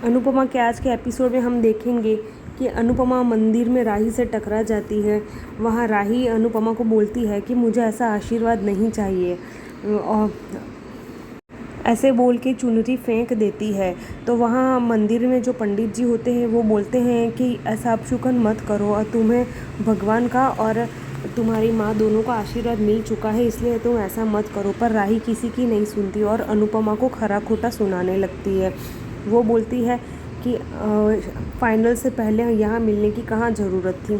अनुपमा के आज के एपिसोड में हम देखेंगे कि अनुपमा मंदिर में राही से टकरा जाती है। वहाँ राही अनुपमा को बोलती है कि मुझे ऐसा आशीर्वाद नहीं चाहिए और ऐसे बोल के चुनरी फेंक देती है। तो वहाँ मंदिर में जो पंडित जी होते हैं वो बोलते हैं कि ऐसा अपशुकन मत करो और तुम्हें भगवान का और तुम्हारी माँ दोनों का आशीर्वाद मिल चुका है, इसलिए तुम ऐसा मत करो। पर राही किसी की नहीं सुनती और अनुपमा को खरा खोटा सुनाने लगती है। वो बोलती है कि फाइनल से पहले यहाँ मिलने की कहाँ ज़रूरत थी।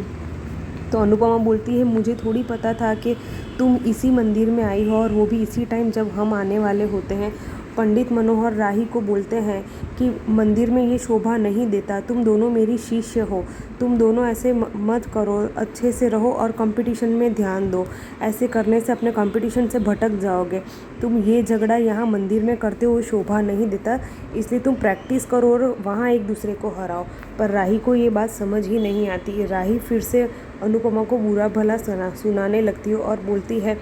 तो अनुपमा बोलती है मुझे थोड़ी पता था कि तुम इसी मंदिर में आई हो और वो भी इसी टाइम जब हम आने वाले होते हैं। पंडित मनोहर राही को बोलते हैं कि मंदिर में ये शोभा नहीं देता, तुम दोनों मेरी शिष्य हो, तुम दोनों ऐसे मत करो, अच्छे से रहो और कंपटीशन में ध्यान दो। ऐसे करने से अपने कंपटीशन से भटक जाओगे। तुम ये झगड़ा यहाँ मंदिर में करते हो शोभा नहीं देता, इसलिए तुम प्रैक्टिस करो और वहाँ एक दूसरे को हराओ। पर राही को ये बात समझ ही नहीं आती। राही फिर से अनुपमा को बुरा भला सुनाने लगती है और बोलती है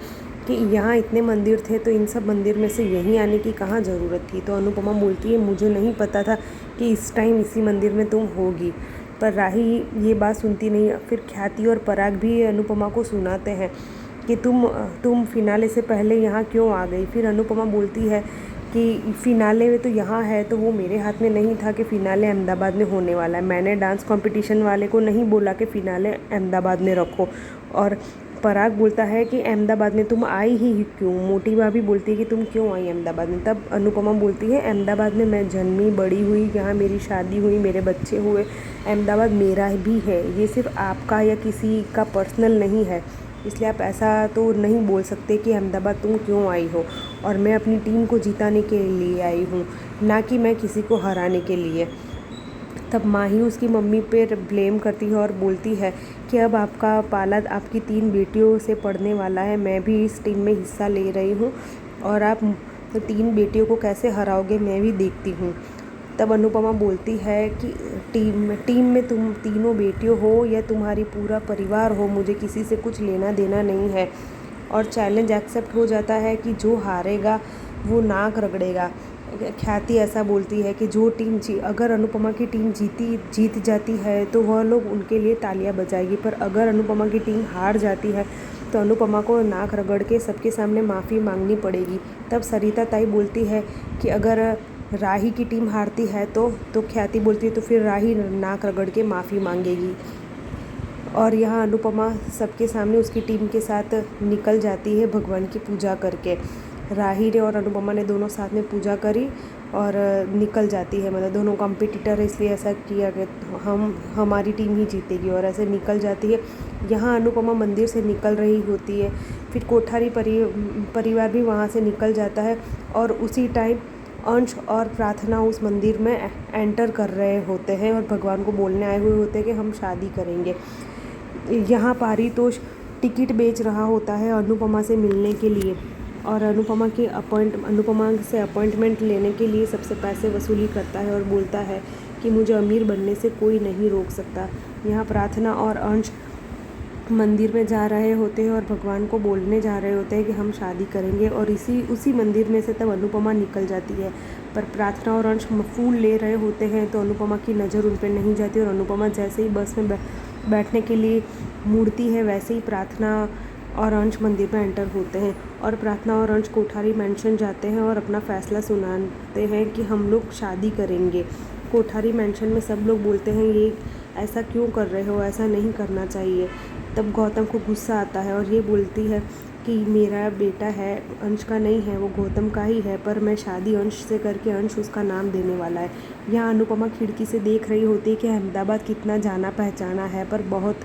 कि यहाँ इतने मंदिर थे तो इन सब मंदिर में से यहीं आने की कहाँ ज़रूरत थी। तो अनुपमा बोलती है मुझे नहीं पता था कि इस टाइम इसी मंदिर में तुम होगी। पर राही ये बात सुनती नहीं। फिर ख्याति और पराग भी अनुपमा को सुनाते हैं कि तुम फिनाले से पहले यहाँ क्यों आ गई। फिर अनुपमा बोलती है कि फ़िनाले में तो यहाँ है, तो वो मेरे हाथ में नहीं था कि फ़िनाले अहमदाबाद में होने वाला है। मैंने डांस कंपटीशन वाले को नहीं बोला कि फ़िनाले अहमदाबाद में रखो। और पराग बोलता है कि अहमदाबाद में तुम आई ही क्यों। मोटी भाभी बोलती है कि तुम क्यों आई अहमदाबाद में। तब अनुपमा बोलती है अहमदाबाद में मैं जन्मी बड़ी हुई, यहाँ मेरी शादी हुई, मेरे बच्चे हुए। अहमदाबाद मेरा भी है, ये सिर्फ आपका या किसी का पर्सनल नहीं है, इसलिए आप ऐसा तो नहीं बोल सकते कि अहमदाबाद तुम क्यों आई हो। और मैं अपनी टीम को जिताने के लिए आई हूँ, ना कि मैं किसी को हराने के लिए। तब माही उसकी मम्मी पे ब्लेम करती है और बोलती है कि अब आपका पाला आपकी 3 बेटियों से पढ़ने वाला है। मैं भी इस टीम में हिस्सा ले रही हूँ और आप 3 बेटियों को कैसे हराओगे मैं भी देखती हूँ। तब अनुपमा बोलती है कि टीम में तुम तीनों बेटियों हो या तुम्हारी पूरा परिवार हो, मुझे किसी से कुछ लेना देना नहीं है। और चैलेंज एक्सेप्ट हो जाता है कि जो हारेगा वो नाक रगड़ेगा। ख्याति ऐसा बोलती है कि जो टीम अगर अनुपमा की टीम जीत जाती है तो वह लोग उनके लिए तालियां बजाएगी, पर अगर अनुपमा की टीम हार जाती है तो अनुपमा को नाक रगड़ के सबके सामने माफ़ी मांगनी पड़ेगी। तब सरिता ताई बोलती है कि अगर राही की टीम हारती है तो ख्याति बोलती है तो फिर राही नाक रगड़ के माफ़ी मांगेगी। और यहाँ अनुपमा सबके सामने उसकी टीम के साथ निकल जाती है भगवान की पूजा करके। राही ने और अनुपमा ने दोनों साथ में पूजा करी और निकल जाती है। मतलब दोनों कॉम्पिटिटर है, इसलिए ऐसा किया कि हमारी टीम ही जीतेगी और ऐसे निकल जाती है। यहाँ अनुपमा मंदिर से निकल रही होती है, फिर कोठारी परिवार भी वहाँ से निकल जाता है और उसी टाइम अंश और प्रार्थना उस मंदिर में एंटर कर रहे होते हैं और भगवान को बोलने आए हुए होते हैं कि हम शादी करेंगे। यहाँ टिकट बेच रहा होता है अनुपमा से मिलने के लिए और अनुपमा से अपॉइंटमेंट लेने के लिए सबसे पैसे वसूली करता है और बोलता है कि मुझे अमीर बनने से कोई नहीं रोक सकता। यहाँ प्रार्थना और अंश मंदिर में जा रहे होते हैं और भगवान को बोलने जा रहे होते हैं कि हम शादी करेंगे और उसी मंदिर में से तब अनुपमा निकल जाती है। पर प्रार्थना और अंश फूल ले रहे होते हैं तो अनुपमा की नज़र उन पर नहीं जाती और अनुपमा जैसे ही बस में बैठने के लिए मुड़ती है वैसे ही प्रार्थना और अंश मंदिर में एंटर होते हैं और प्रार्थना और अंश कोठारी मैंशन जाते हैं और अपना फ़ैसला सुनाते हैं कि हम लोग शादी करेंगे। कोठारी मैंशन में सब लोग बोलते हैं ये ऐसा क्यों कर रहे हो, ऐसा नहीं करना चाहिए। तब गौतम को गुस्सा आता है और ये बोलती है कि मेरा बेटा है, अंश का नहीं है, वो गौतम का ही है, पर मैं शादी अंश से करके अंश उसका नाम देने वाला है। यहाँ अनुपमा खिड़की से देख रही होती है कि अहमदाबाद कितना जाना पहचाना है, पर बहुत